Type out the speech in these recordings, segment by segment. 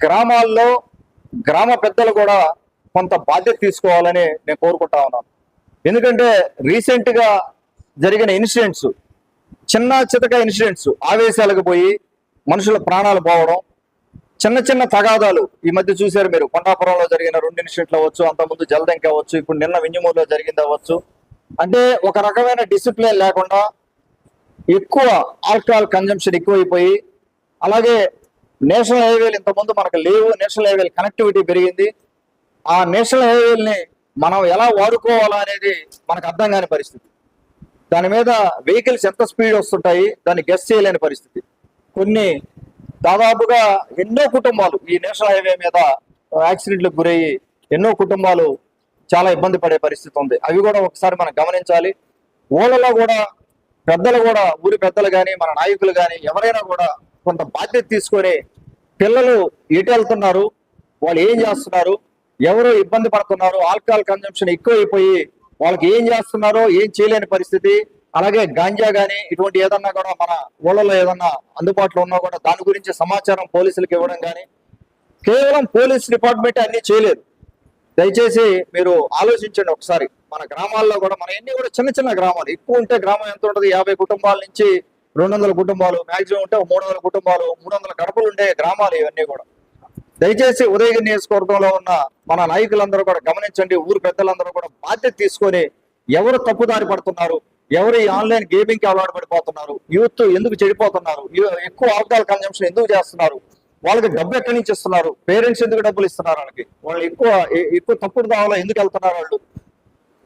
గ్రామాల్లో గ్రామ పెద్దలు కూడా కొంత బాధ్యత తీసుకోవాలని నేను కోరుకుంటా ఉన్నాను. ఎందుకంటే రీసెంట్ గా జరిగిన ఇన్సిడెంట్స్, చిన్న చితక ఇన్సిడెంట్స్, ఆవేశాలకు పోయి మనుషుల ప్రాణాలు పోవడం, చిన్న చిన్న తగాదాలు ఈ మధ్య చూశారు మీరు. కొండాపురంలో జరిగిన 2 ఇన్సిడెంట్లు అవ్వచ్చు, అంతకుముందు జలదంకి అవ్వచ్చు, ఇప్పుడు నిన్న వింజమూరులో జరిగింది అవ్వచ్చు. అంటే ఒక రకమైన డిసిప్లిన్ లేకుండా ఎక్కువ ఆల్కహాల్ కన్జంప్షన్ ఎక్కువైపోయి, అలాగే నేషనల్ హైవేలు ఇంతకుముందు మనకు లేవు, నేషనల్ హైవేలు కనెక్టివిటీ పెరిగింది. ఆ నేషనల్ హైవేల్ని మనం ఎలా వాడుకోవాలా అనేది మనకు అర్థం కాని పరిస్థితి. దాని మీద వెహికల్స్ ఎంత స్పీడ్ వస్తుంటాయి దాన్ని గెస్ చేయలేని పరిస్థితి. కొన్ని దాదాపుగా ఎన్నో కుటుంబాలు ఈ నేషనల్ హైవే మీద యాక్సిడెంట్లకు గురయ్యి ఎన్నో కుటుంబాలు చాలా ఇబ్బంది పడే పరిస్థితి ఉంది. అవి కూడా ఒకసారి మనం గమనించాలి. ఊళ్ళలో కూడా పెద్దలు కూడా, ఊరి పెద్దలు కానీ, మన నాయకులు కానీ ఎవరైనా కూడా కొంత బాధ్యత తీసుకొని పిల్లలు ఎటు వెళ్తున్నారు, వాళ్ళు ఏం చేస్తున్నారు, ఎవరు ఇబ్బంది పడుతున్నారు, ఆల్కహాల్ కన్జంప్షన్ ఎక్కువైపోయి వాళ్ళకి ఏం చేస్తున్నారో ఏం చేయలేని పరిస్థితి. అలాగే గాంజా కానీ ఇటువంటి ఏదన్నా కూడా మన ఊళ్ళలో ఏదన్నా అందుబాటులో ఉన్నా కూడా దాని గురించి సమాచారం పోలీసులకు ఇవ్వడం కానీ, కేవలం పోలీస్ డిపార్ట్మెంట్ అన్ని చేయలేదు. దయచేసి మీరు ఆలోచించండి ఒకసారి. మన గ్రామాల్లో కూడా మన ఎన్ని కూడా చిన్న చిన్న గ్రామాలు, ఎక్కువ ఉంటే గ్రామం ఎంత ఉంటుంది, 50 కుటుంబాల నుంచి 200 కుటుంబాలు, మాక్సిమం ఉంటే 300 కుటుంబాలు, 300 గడపలు ఉండే గ్రామాలు ఇవన్నీ కూడా. దయచేసి ఉదయగిరి నియోజకవర్గంలో ఉన్న మన నాయకులందరూ కూడా గమనించండి. ఊరు పెద్దలందరూ కూడా బాధ్యత తీసుకొని ఎవరు తప్పుదారి పడుతున్నారు, ఎవరు ఈ ఆన్లైన్ గేమింగ్ కి అలవాటు పడిపోతున్నారు, యూత్ ఎందుకు చెడిపోతున్నారు, ఎక్కువ ఆల్కహాల్ కన్జంప్షన్ ఎందుకు చేస్తున్నారు, వాళ్ళకి డబ్బు ఎక్కడి నుంచి ఇస్తున్నారు, పేరెంట్స్ ఎందుకు డబ్బులు ఇస్తున్నారు, వాళ్ళు ఎక్కువ తప్పుడు దావలో ఎందుకు వెళ్తున్నారు వాళ్ళు.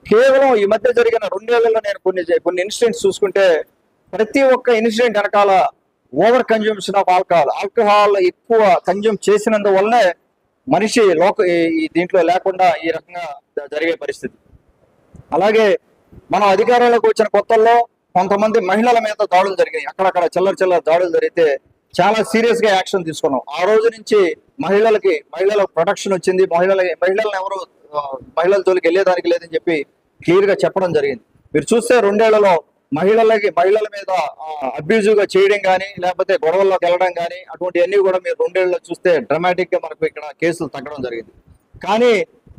కేవలం ఈ మధ్య జరిగిన 2 ఏళ్లలో నేను కొన్ని ఇన్సిడెంట్స్ చూసుకుంటే ప్రతి ఒక్క ఇన్సిడెంట్ వెనకాల ఓవర్ కన్జంప్షన్ ఆఫ్ ఆల్కహాల్ ఎక్కువ కన్జ్యూమ్ చేసినందువల్లనే మనిషి ఈ దీంట్లో లేకుండా ఈ రకంగా జరిగే పరిస్థితి. అలాగే మనం అధికారంలోకి వచ్చిన కొత్తల్లో కొంతమంది మహిళల మీద దాడులు జరిగాయి. అక్కడక్కడ చిల్లర దాడులు జరిగితే చాలా సీరియస్ గా యాక్షన్ తీసుకున్నాం. ఆ రోజు నుంచి మహిళల ప్రొటెక్షన్ వచ్చింది. మహిళలను ఎవరు మహిళల జోలికి వెళ్ళేదానికి లేదని చెప్పి క్లియర్ గా చెప్పడం జరిగింది. మీరు చూస్తే 2 ఏళ్లలో మహిళల మీద అబ్యూజివ్ గా చేయడం కానీ, లేకపోతే గొడవల్లోకి వెళ్ళడం కానీ, అటువంటివన్నీ కూడా మీరు 2 ఏళ్లలో చూస్తే డ్రామాటిక్ గా మనకు ఇక్కడ కేసులు తగ్గడం జరిగింది. కానీ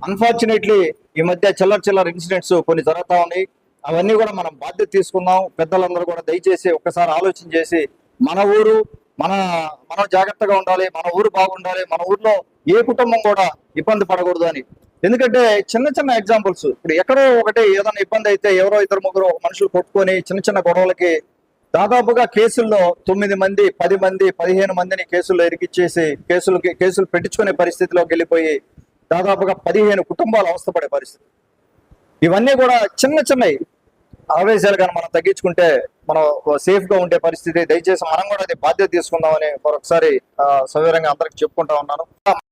అన్ఫార్చునేట్లీ ఈ మధ్య చిల్లర ఇన్సిడెంట్స్ కొన్ని జరుగుతా ఉన్నాయి. అవన్నీ కూడా మనం బాధ్యత తీసుకుందాం. పెద్దలందరూ కూడా దయచేసి ఒక్కసారి ఆలోచన చేసి మన ఊరు మనం జాగ్రత్తగా ఉండాలి, మన ఊరు బాగుండాలి, మన ఊర్లో ఏ కుటుంబం కూడా ఇబ్బంది పడకూడదు అని. ఎందుకంటే చిన్న ఎగ్జాంపుల్స్, ఇప్పుడు ఎక్కడో ఒకటి ఏదైనా ఇబ్బంది అయితే ఎవరో 2-3 మనుషులు కొట్టుకొని చిన్న గొడవలకి దాదాపుగా కేసుల్లో 9 మంది, 10 మంది, 15 మందిని కేసుల్లో ఇరికిచ్చేసి కేసులు పెట్టించుకునే పరిస్థితిలోకి వెళ్ళిపోయి దాదాపుగా 15 కుటుంబాలు అవస్థపడే పరిస్థితి. ఇవన్నీ కూడా చిన్నవి ఆవేశాలు కానీ మనం తగ్గించుకుంటే మనం సేఫ్ గా ఉండే పరిస్థితి. దయచేసి మనం కూడా అది బాధ్యత తీసుకుందామని మరొకసారి సవివరంగా అందరికి చెప్పుకుంటా ఉన్నాను.